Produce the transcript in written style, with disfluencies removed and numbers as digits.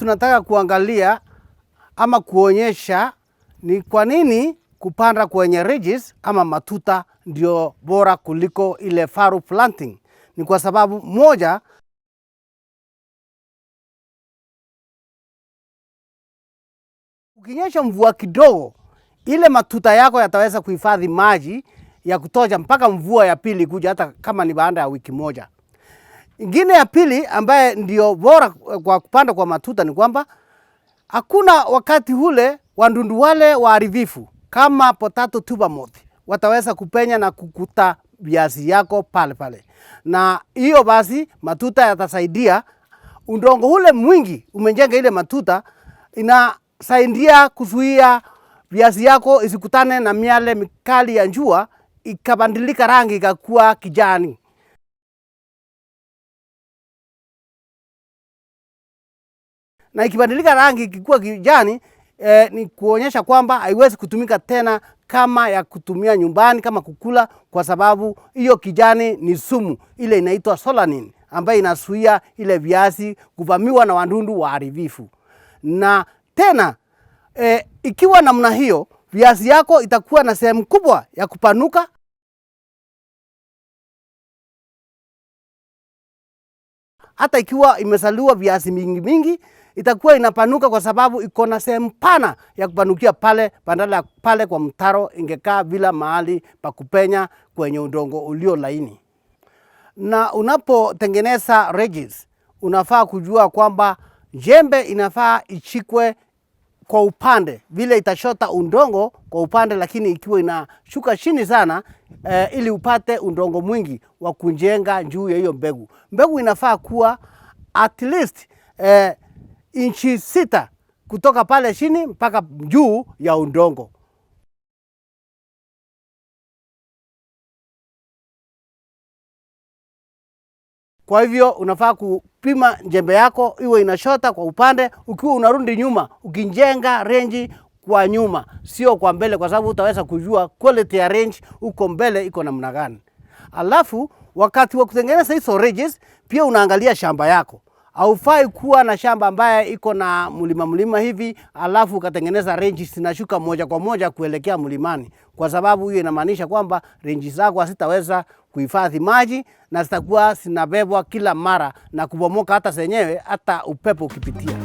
tunataka kuangalia ama kuonyesha ni kwa nini kupanda kwenye ridges ama matuta ndio bora kuliko ile furrow planting. Ni kwa sababu moja, ukinyesha mvua kidogo, ile matuta yako yataweza kuhifadhi maji ya kutosha mpaka mvua ya pili kuja, hata kama ni baada ya wiki moja. Ingine ya pili ambaye ndio bora kwa kupanda kwa matuta ni kwamba hakuna wakati ule wadudu wale waharibifu kama potato tuber moth wataweza kupenya na kukuta viazi yako pale pale. Na hiyo basi matuta yatasaidia udongo ule mwingi umejenga ile matuta, inasaidia kuzuia viazi yako isikutane na miale mikali ya jua ikabadilika rangi ikakuwa kijani. Na ikibadilika rangi ikikuwa kijani, ni kuonyesha kwamba haiwezi kutumika tena kama ya kutumia nyumbani kama kukula, kwa sababu hiyo kijani ni sumu ile inaitwa solanin ambayo inazuia ile viazi kuvamiwa na wadudu waharibifu. Na tena ikiwa namna hiyo, viazi yako itakuwa na sehemu kubwa ya kupanuka. Hata ikiwa imesaliwa viazi mingi itakuwa inapanuka kwa sababu iko na sehemu pana ya kupanukia pale, badala pale kwa mtaro ingekaa bila mahali pa kupenya kwenye udongo ulio laini. Na unapotengeneza ridges, unafaa kujua kwamba jembe inafaa ichikwe kwa upande, vile itashota udongo kwa upande, lakini ikiwa inashuka chini sana ili upate udongo mwingi wa kujenga juu ya hiyo mbegu. Mbegu inafaa kuwa at least inchi 6 kutoka pale chini mpaka juu ya udongo. Kwa hivyo unafaa kupima jembe yako iwe inashota kwa upande, ukiwa unarudi nyuma ukijenga range kwa nyuma, sio kwa mbele, kwa sababu utaweza kujua quality ya range uko mbele iko namna gani. Alafu wakati wa kutengeneza hizo ridges pia unaangalia shamba yako. Haufai kuwa na shamba ambaye iko na mlima hivi alafu ukatengeneza ranges zinashuka moja kwa moja kuelekea mlimani, kwa sababu hiyo inamaanisha kwamba ranges zako hazitaweza kuhifadhi maji na zitakuwa zinabebwa kila mara na kubomoka hata zenyewe hata upepo ukipitia.